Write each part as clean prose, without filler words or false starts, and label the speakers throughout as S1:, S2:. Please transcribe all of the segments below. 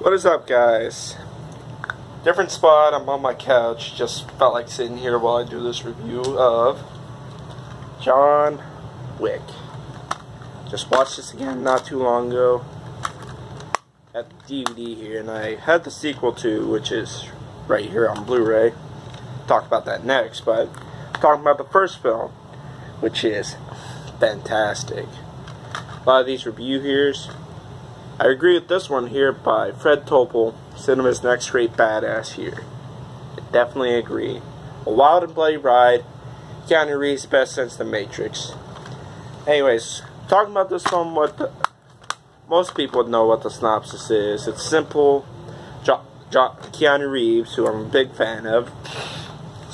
S1: What is up, guys? Different spot, I'm on my couch. Just felt like sitting here while I do this review of John Wick. Just watched this again not too long ago at the DVD here, and I had the sequel too, which is right here on Blu-ray. Talk about that next, but I'm talking about the first film, which is fantastic. A lot of these review here's, I agree with this one here by Fred Topel, Cinema's Next Great Badass here. I definitely agree. A wild and bloody ride, Keanu Reeves' best since The Matrix. Anyways, talking about this film, most people would know what the synopsis is. It's simple. Keanu Reeves, who I'm a big fan of,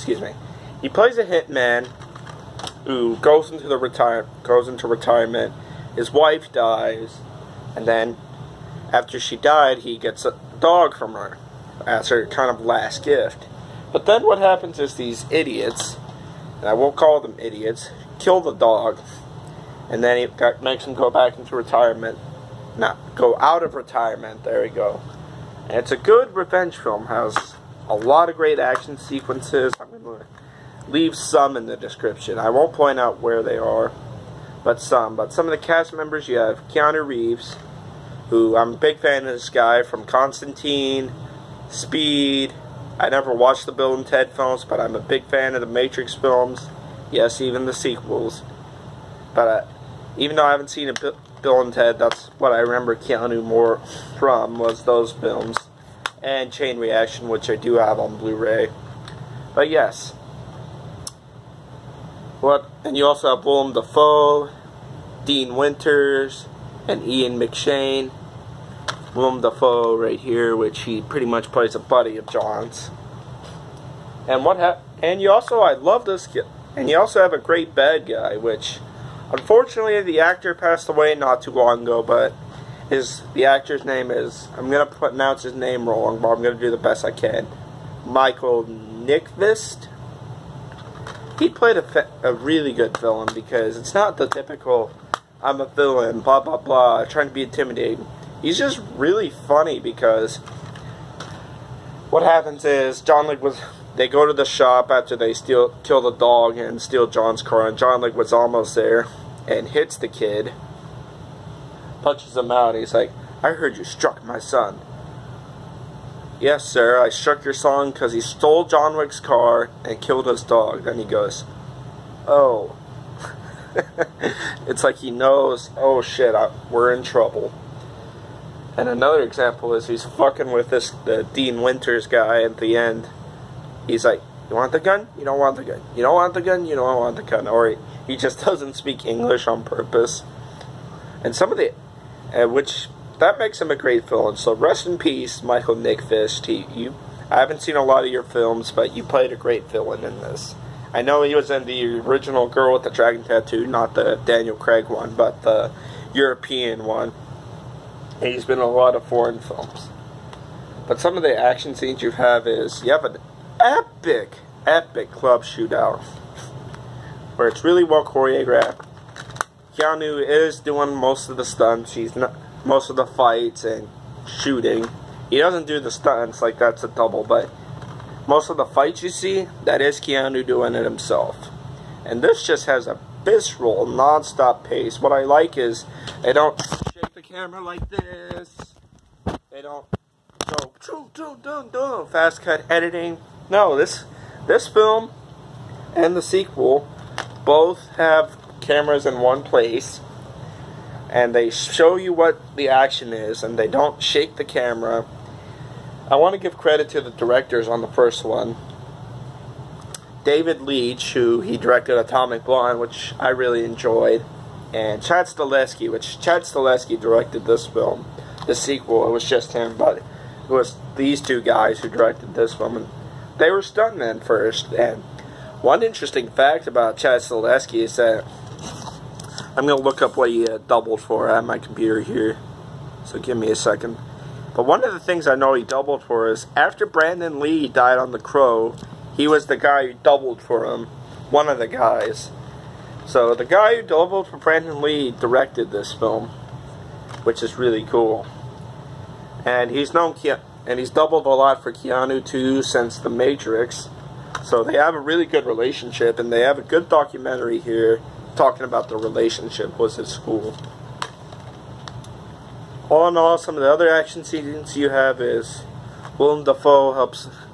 S1: he plays a hitman who goes into retirement. His wife dies, and then after she died, he gets a dog from her as her kind of last gift. But then what happens is these idiots, and I won't call them idiots, kill the dog, and then he makes him go back into retirement. Go out of retirement, there we go. And it's a good revenge film, has a lot of great action sequences. I'm going to leave some in the description. I won't point out where they are, but some of the cast members, you have Keanu Reeves, who I'm a big fan of this guy from Constantine, Speed. I never watched the Bill and Ted films, but I'm a big fan of the Matrix films. Yes, even the sequels. But even though I haven't seen Bill and Ted, that's what I remember Keanu more from, was those films. And Chain Reaction, which I do have on Blu-ray. But yes. And you also have Willem Dafoe, Dean Winters, and Ian McShane. Willem Dafoe right here, which he pretty much plays a buddy of John's. And you also, I love this kid. And you also have a great bad guy, which unfortunately the actor passed away not too long ago, but the actor's name is, I'm gonna pronounce his name wrong, but I'm gonna do the best I can. Michael Nyqvist. He played a really good villain, because it's not the typical I'm a villain, blah blah blah, trying to be intimidating. He's just really funny, because what happens is they go to the shop after they kill the dog and steal John's car, and John was almost there and hits the kid, punches him out. He's like, "I heard you struck my son." "Yes, sir, I struck your son because he stole John Wick's car and killed his dog." Then he goes, "Oh." It's like he knows, oh shit, we're in trouble. And another example is he's fucking with the Dean Winters guy at the end. He's like, "You want the gun? You don't want the gun. You don't want the gun? You don't want the gun." Or he just doesn't speak English on purpose. And which that makes him a great villain. So rest in peace, Michael Nyqvist. I haven't seen a lot of your films, but you played a great villain in this. I know he was in the original Girl with the Dragon Tattoo, not the Daniel Craig one, but the European one. And he's been in a lot of foreign films. But some of the action scenes you have an epic club shootout, where it's really well choreographed. Keanu is doing most of the stunts. Most of the fights and shooting. He doesn't do the stunts, like that's a double, but most of the fights you see, that is Keanu doing it himself. And this just has a visceral, non-stop pace. What I like is they don't shake the camera like this. They don't go fast cut editing. No, this film and the sequel both have cameras in one place, and they show you what the action is, and they don't shake the camera. I want to give credit to the directors on the first one. David Leitch, who he directed Atomic Blonde, which I really enjoyed, and Chad Stahelski directed this film. The sequel, it was just him, but it was these two guys who directed this film, and they were stuntmen first. And one interesting fact about Chad Stahelski is that I'm going to look up what he doubled for at my computer here, so give me a second. But one of the things I know he doubled for is, after Brandon Lee died on The Crow, he was the guy who doubled for him, one of the guys. So the guy who doubled for Brandon Lee directed this film, which is really cool. and he's doubled a lot for Keanu too since The Matrix. So they have a really good relationship, and they have a good documentary here talking about the relationship was at school. All in all, some of the other action scenes you have is Willem Dafoe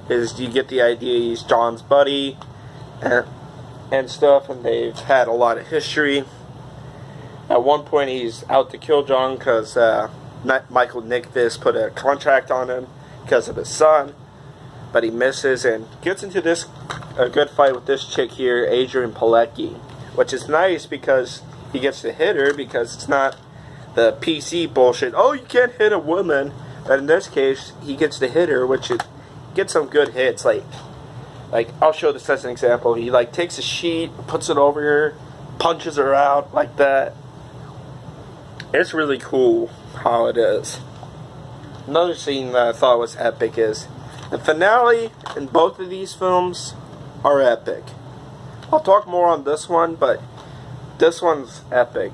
S1: you get the idea he's John's buddy and stuff, and they've had a lot of history. At one point he's out to kill John because Michael Nickvis put a contract on him because of his son, but he misses and gets into a good fight with this chick here, Adrian Palicki, which is nice because he gets to hit her because it's not the PC bullshit, oh, you can't hit a woman, but in this case he gets to hit her, which gets some good hits. Like I'll show this as an example. He takes a sheet, puts it over her, punches her out like that. It's really cool how it is. Another scene that I thought was epic is the finale in both of these films are epic. I'll talk more on this one, but this one's epic.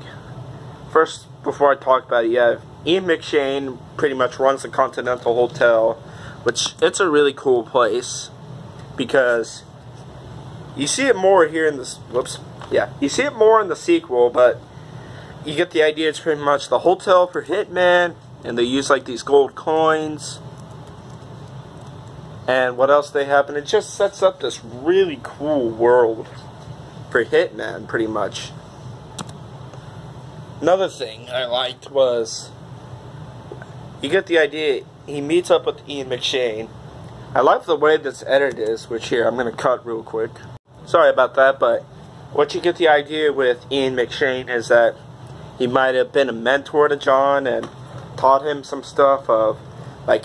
S1: First, before I talk about it, you have Ian McShane pretty much runs the Continental Hotel, which it's a really cool place because you see it more here in this. You see it more in the sequel, but you get the idea. It's pretty much the hotel for hitmen, and they use these gold coins. And what else they have, and it just sets up this really cool world for hitmen, pretty much. Another thing I liked was, you get the idea, he meets up with Ian McShane. I like the way this edit is, which here, I'm going to cut real quick. Sorry about that, but what you get the idea with Ian McShane is that he might have been a mentor to John and taught him some stuff of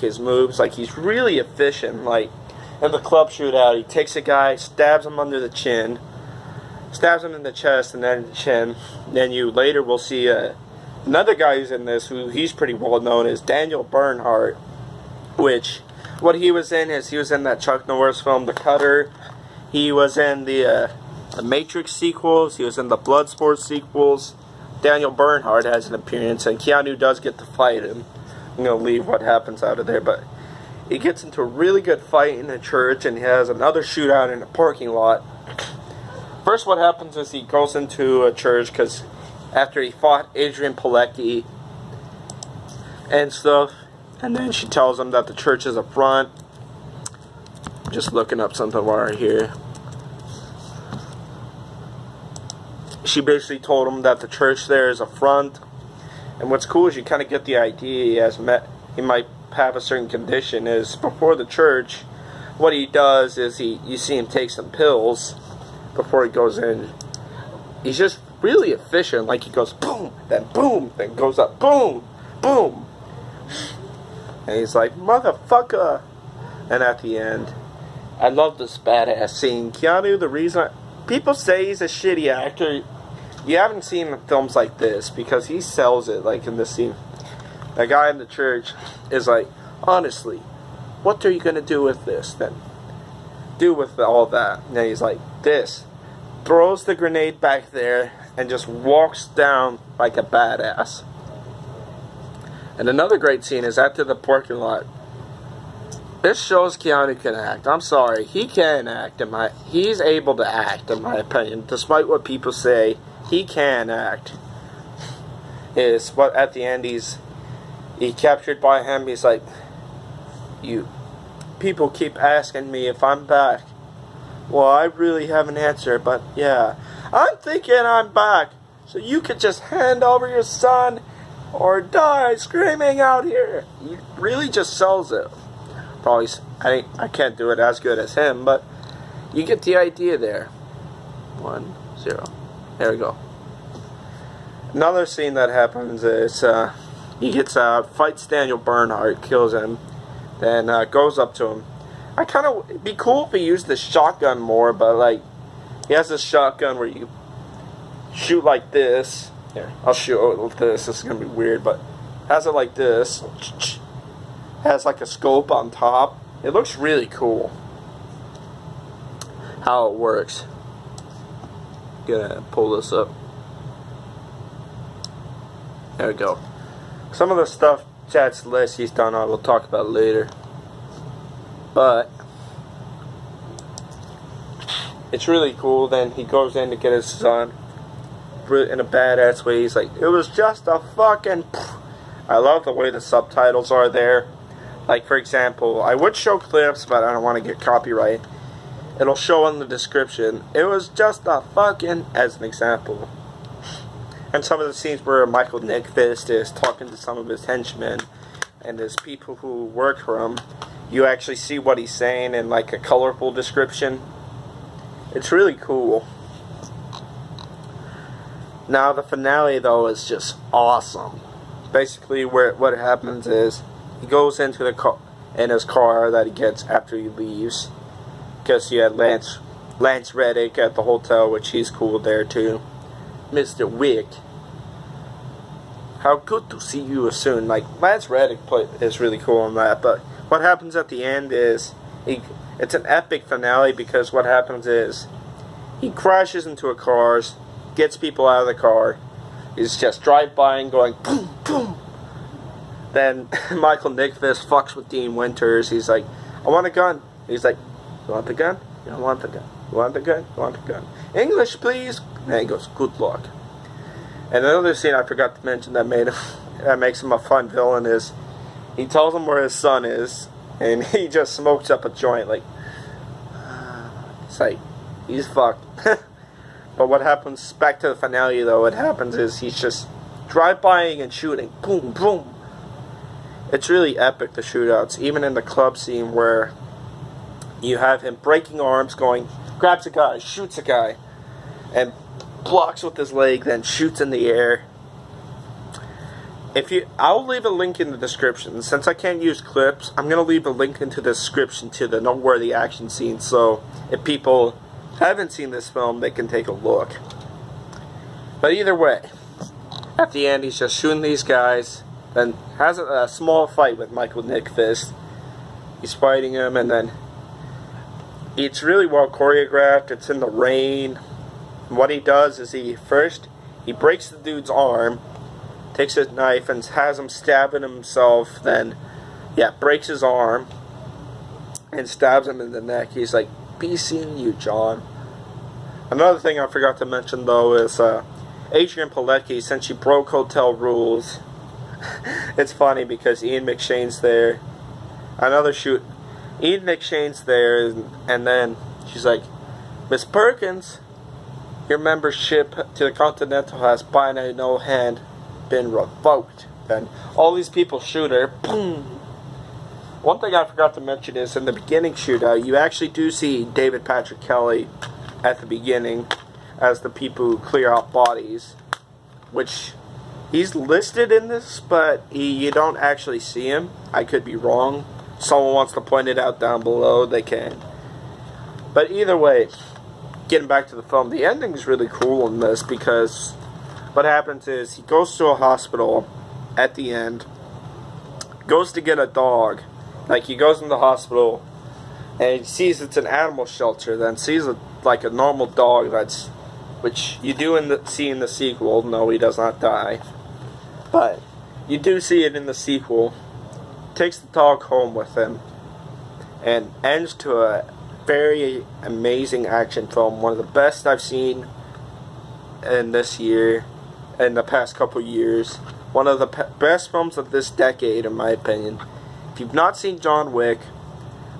S1: his moves. He's really efficient. In the club shootout, he takes a guy, stabs him under the chin, stabs him in the chest and then in the chin. Then you later will see another guy who's in this, who he's pretty well known as Daniel Bernhardt, which what he was in is he was in that Chuck Norris film The Cutter. He was in the Matrix sequels. He was in the Bloodsport sequels. Daniel Bernhardt has an appearance, and Keanu does get to fight him. I'm going to leave what happens out of there, but he gets into a really good fight in a church, and he has another shootout in a parking lot. First, what happens is he goes into a church because after he fought Adrian Palicki and stuff, and then she tells him that the church is a front. Just looking up something right here. She basically told him that the church there is a front. And what's cool is you kind of get the idea he might have a certain condition. Is before the church, what he does is you see him take some pills before he goes in. He's just really efficient. He goes boom, then goes up boom, boom. And he's like, motherfucker. And at the end, I love this badass scene. Keanu, the reason people say he's a shitty actor, you haven't seen films like this because he sells it. In this scene, the guy in the church is like, honestly, what are you going to do with this then? Do with all that. And then he's like, this. Throws the grenade back there and just walks down like a badass. And another great scene is after the parking lot. This shows Keanu can act. I'm sorry, he can act. He's able to act, in my opinion. Despite what people say, he can act. Is what at the end he's captured by him. He's like, people keep asking me if I'm back. Well, I really have an answer, but yeah, I'm thinking I'm back. So you could just hand over your son or die screaming out here. He really just sells it. Probably, I can't do it as good as him, but you get the idea there. 1, 0. There we go. Another scene that happens is he gets out, fights Daniel Bernhardt, kills him, then goes up to him. It'd be cool if he used the shotgun more, but he has this shotgun where you shoot like this. Here, I'll show it like this. This is gonna be weird, but has it like this. Has a scope on top. It looks really cool how it works. Gonna pull this up. There we go. Some of the stuff that's the list he's done on. We'll talk about it later. But it's really cool. Then he goes in to get his son in a badass way. He's like, it was just a fucking... I love the way the subtitles are there. Like, for example, I would show clips, but I don't want to get copyright. It'll show in the description, it was just a fucking, as an example. And some of the scenes where Michael Nickfist is talking to some of his henchmen and his people who work for him, you actually see what he's saying in like a colorful description. It's really cool. Now the finale though is just awesome. Basically what happens is he goes into the car, in his car that he gets after he leaves, because he had Lance Reddick at the hotel, which he's cool there too. Mr. Wick, how good to see you soon. Like, Lance Reddick is really cool on that. But what happens at the end is it's an epic finale, because what happens is he crashes into a car, gets people out of the car. He's just drive by and going boom boom. Then Michael Nickfist fucks with Dean Winters. He's like, I want a gun. He's like, you want the gun? You don't want the gun. You want the gun? You want the gun? English, please. And he goes, good luck. And another scene I forgot to mention that makes him a fun villain is he tells him where his son is, and he just smokes up a joint. Like, it's like, he's fucked. But what happens, back to the finale though, what happens is he's just drive-bying and shooting. Boom, boom. It's really epic, the shootouts. Even in the club scene where you have him breaking arms, going, grabs a guy, shoots a guy, and blocks with his leg, then shoots in the air. I'll leave a link in the description. Since I can't use clips, I'm going to leave a link into the description to the noteworthy action scenes, so if people haven't seen this film, they can take a look. But either way, at the end, he's just shooting these guys, then has a small fight with Michael Nickfist. He's fighting him, and then it's really well choreographed. It's in the rain. And what he does is he breaks the dude's arm, takes his knife and has him stabbing himself, then breaks his arm and stabs him in the neck. He's like, be seeing you, John. Another thing I forgot to mention though is Adrian Palicki, since she broke hotel rules. It's funny because Ian McShane's there. Ian McShane's there, and then she's like, Miss Perkins, your membership to the Continental has by no hand been revoked. Then all these people shoot her. Boom. One thing I forgot to mention is in the beginning shootout, you actually do see David Patrick Kelly at the beginning as the people who clear out bodies, which he's listed in this, but you don't actually see him. I could be wrong. Someone wants to point it out down below, they can. But either way, getting back to the film, the ending is really cool in this, because what happens is he goes to a hospital at the end, goes to get a dog. Like, he goes in the hospital and he sees it's an animal shelter, then sees like a normal dog, which you do see in the sequel. No, he does not die, but you do see it in the sequel. Takes the dog home with him and ends to a very amazing action film, one of the best I've seen in this year, in the past couple years. One of the best films of this decade, in my opinion. If you've not seen John Wick,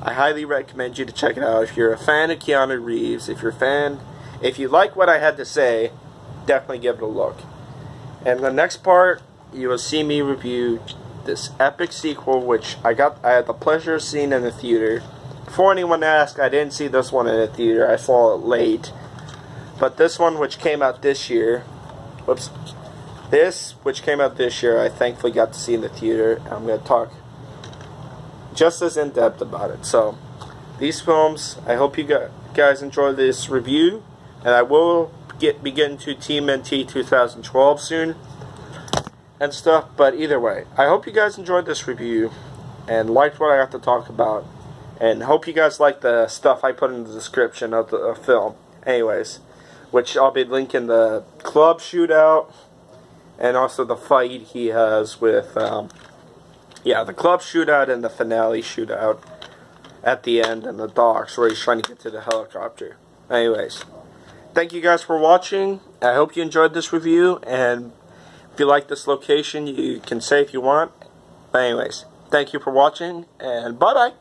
S1: I highly recommend you to check it out. If you're a fan of Keanu Reeves, if you like what I had to say, definitely give it a look. And the next part, you will see me review this epic sequel, which I had the pleasure of seeing in the theater. Before anyone asks, I didn't see this one in the theater. I saw it late. But this one, which came out this year, which came out this year, I thankfully got to see in the theater. I'm going to talk just as in-depth about it. So, these films, I hope you guys enjoy this review, and I will be getting to TMNT 2012 soon and stuff. But either way, I hope you guys enjoyed this review and liked what I got to talk about, and hope you guys like the stuff I put in the description of the film. Anyways, which I'll be linking the club shootout and also the fight he has with Yeah, the club shootout and the finale shootout at the end in the docks where he's trying to get to the helicopter. Anyways, thank you guys for watching. I hope you enjoyed this review, and if you like this location, you can say if you want. But anyways, thank you for watching, and bye-bye.